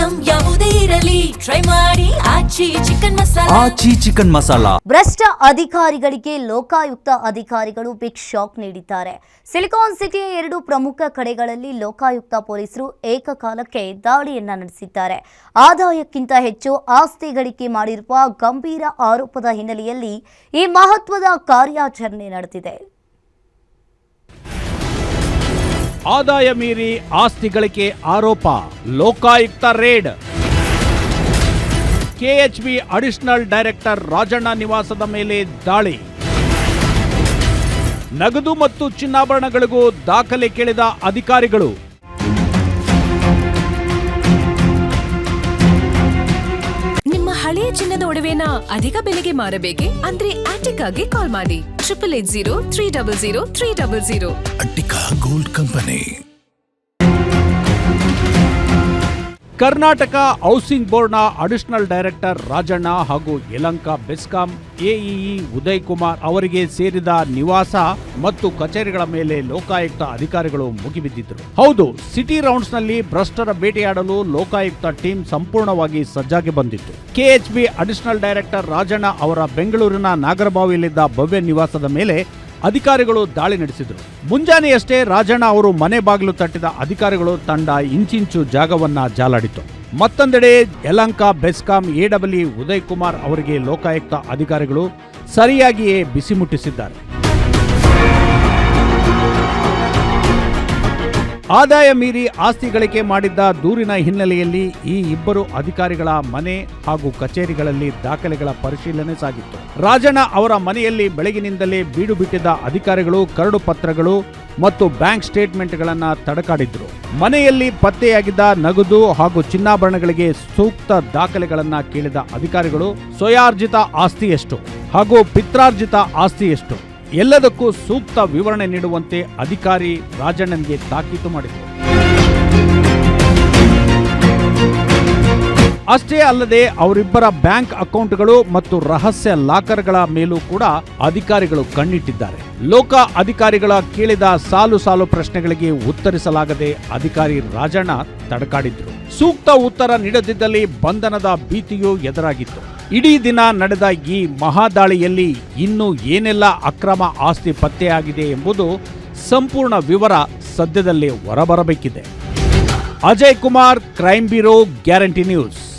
Item ಯಾವುದೇ ಇರಲಿ try ಮಾಡಿ ಆಚಿ ಚಿಕನ್ ಮಸಾಲಾ. ಭ್ರಷ್ಟ ಅಧಿಕಾರಿಗಳಿಗೆ ಲೋಕಾಯುಕ್ತ ಅಧಿಕಾರಿಗಳು ಬಿಗ್ ಶಾಕ್ ನೀಡಿದ್ದಾರೆ. ಸಿಲಿಕಾನ್ ಸಿಟಿಯ 2 ಪ್ರಮುಖ ಕಡೆಗಳಲ್ಲಿ ಲೋಕಾಯುಕ್ತ ಪೊಲೀಸರು ಏಕಕಾಲಕ್ಕೆ ದಾಳಿಯನ್ನ ನಡೆಸಿದ್ದಾರೆ. ಆದಾಯಕ್ಕಿಂತ ಹೆಚ್ಚು ಆಸ್ತಿ ಗಳಿಕೆ ಮಾಡಿರುವ ಗಂಭೀರ ಆರೋಪದ ಹಿನ್ನೆಲೆಯಲ್ಲಿ ಈ ಮಹತ್ವದ ಕಾರ್ಯಾಚರಣೆ ನಡೆದಿದೆ. ಆದಾಯ ಮೀರಿ ಆಸ್ತಿ ಗಳಿಕೆ ಆರೋಪ, Lokayukta raid. KHB additional director Rajanna ನಿವಾಸದ ಮೇಲೆ ದಾಳಿ. ನಗದು ಮತ್ತು ಚಿನ್ನಾಭರಣಗಳಿಗೂ ದಾಖಲೆ ಕೇಳಿದ ಅಧಿಕಾರಿಗಳು. ನಿಮ್ಮ ಹಳೆಯ ಚಿನ್ನದ ಒಡವೆನ ಅಧಿಕ ಬೆಲೆಗೆ ಮಾರಬೇಕೆ ಅಂದ್ರೆ ಆಟಿಕಾಗೆ ಕಾಲ್ ಮಾಡಿ 8880300300. Attica gold company. Karnataka housing ಬೋರ್ಡ್ನ ಅಡಿಷನಲ್ ಡೈರೆಕ್ಟರ್ ರಾಜಣ್ಣ ಹಾಗೂ ಯಲಹಂಕ ಬೆಸ್ಕಾಂ ಎಇಇ ಉದಯ್ ಕುಮಾರ್ ಅವರಿಗೆ ಸೇರಿದ ನಿವಾಸ ಮತ್ತು ಕಚೇರಿಗಳ ಮೇಲೆ ಲೋಕಾಯುಕ್ತ ಅಧಿಕಾರಿಗಳು ಮುಗಿಬಿದ್ದಿದ್ದರು. ಹೌದು, ಸಿಟಿ ರೌಂಡ್ಸ್ನಲ್ಲಿ ಭ್ರಷ್ಟರ ಬೇಟೆಯಾಡಲು ಲೋಕಾಯುಕ್ತ ಟೀಮ್ ಸಂಪೂರ್ಣವಾಗಿ ಸಜ್ಜಾಗಿ ಬಂದಿತ್ತು. ಕೆಎಚ್ಬಿ ಅಡಿಷನಲ್ ಡೈರೆಕ್ಟರ್ ರಾಜಣ್ಣ ಅವರ ಬೆಂಗಳೂರಿನ ನಾಗರಬಾವಿಯಲ್ಲಿದ್ದ ಭವ್ಯ ನಿವಾಸದ ಮೇಲೆ ಅಧಿಕಾರಿಗಳು ದಾಳಿ ನಡೆಸಿದರು. ಮುಂಜಾನೆಯಷ್ಟೇ ರಾಜಣ್ಣ ಅವರು ಮನೆ ಬಾಗಿಲು ತಟ್ಟಿದ ಅಧಿಕಾರಿಗಳು ತಂಡ ಇಂಚಿಂಚು ಜಾಗವನ್ನ ಜಾಲಾಡಿತು. ಮತ್ತೊಂದೆಡೆ ಯಲಹಂಕ ಬೆಸ್ಕಾಂ ಎಡಬ್ಲ್ಯೂ ಉದಯ್ ಕುಮಾರ್ ಅವರಿಗೆ ಲೋಕಾಯುಕ್ತ ಅಧಿಕಾರಿಗಳು ಸರಿಯಾಗಿಯೇ ಬಿಸಿ ಮುಟ್ಟಿಸಿದ್ದಾರೆ. ಆದಾಯ ಮೀರಿ ಆಸ್ತಿ ಗಳಿಕೆ ಮಾಡಿದ್ದ ದೂರಿನ ಹಿನ್ನೆಲೆಯಲ್ಲಿ ಈ ಇಬ್ಬರು ಅಧಿಕಾರಿಗಳ ಮನೆ ಹಾಗೂ ಕಚೇರಿಗಳಲ್ಲಿ ದಾಖಲೆಗಳ ಪರಿಶೀಲನೆ ಸಾಗಿತ್ತು. ರಾಜಣ್ಣ ಅವರ ಮನೆಯಲ್ಲಿ ಬೆಳಗಿನಿಂದಲೇ ಬೀಡು ಬಿಟ್ಟಿದ್ದ ಅಧಿಕಾರಿಗಳು ಕರಡು ಪತ್ರಗಳು ಮತ್ತು ಬ್ಯಾಂಕ್ ಸ್ಟೇಟ್ಮೆಂಟ್ಗಳನ್ನು ತಡಕಾಡಿದ್ರು. ಮನೆಯಲ್ಲಿ ಪತ್ತೆಯಾಗಿದ್ದ ನಗದು ಹಾಗೂ ಚಿನ್ನಾಭರಣಗಳಿಗೆ ಸೂಕ್ತ ದಾಖಲೆಗಳನ್ನು ಕೇಳಿದ ಅಧಿಕಾರಿಗಳು ಸ್ವಯಾರ್ಜಿತ ಆಸ್ತಿ ಎಷ್ಟು ಹಾಗೂ ಪಿತ್ರಾರ್ಜಿತ ಆಸ್ತಿ ಎಷ್ಟು ಎಲ್ಲದಕ್ಕೂ ಸೂಕ್ತ ವಿವರಣೆ ನೀಡುವಂತೆ ಅಧಿಕಾರಿ ರಾಜಣ್ಣನಿಗೆ ತಾಕೀತು ಮಾಡಿದರು. ಅಷ್ಟೇ ಅಲ್ಲದೆ ಅವರಿಬ್ಬರ ಬ್ಯಾಂಕ್ ಅಕೌಂಟ್ಗಳು ಮತ್ತು ರಹಸ್ಯ ಲಾಕರ್ಗಳ ಮೇಲೂ ಕೂಡ ಅಧಿಕಾರಿಗಳು ಕಣ್ಣಿಟ್ಟಿದ್ದಾರೆ. ಲೋಕ ಅಧಿಕಾರಿಗಳ ಕೇಳಿದ ಸಾಲು ಸಾಲು ಪ್ರಶ್ನೆಗಳಿಗೆ ಉತ್ತರಿಸಲಾಗದೆ ಅಧಿಕಾರಿ ರಾಜಣ್ಣ ತಡಕಾಡಿದ್ರು. ಸೂಕ್ತ ಉತ್ತರ ನೀಡದಿದ್ದಲ್ಲಿ ಬಂಧನದ ಭೀತಿಯೂ ಎದುರಾಗಿತ್ತು. ಇಡೀ ದಿನ ನಡೆದ ಈ ಮಹಾದಾಳಿಯಲ್ಲಿ ಇನ್ನೂ ಏನೆಲ್ಲ ಅಕ್ರಮ ಆಸ್ತಿ ಪತ್ತೆಯಾಗಿದೆ ಎಂಬುದು ಸಂಪೂರ್ಣ ವಿವರ ಸದ್ಯದಲ್ಲೇ ಹೊರಬರಬೇಕಿದೆ. Ajay Kumar, crime bureau, guarantee news.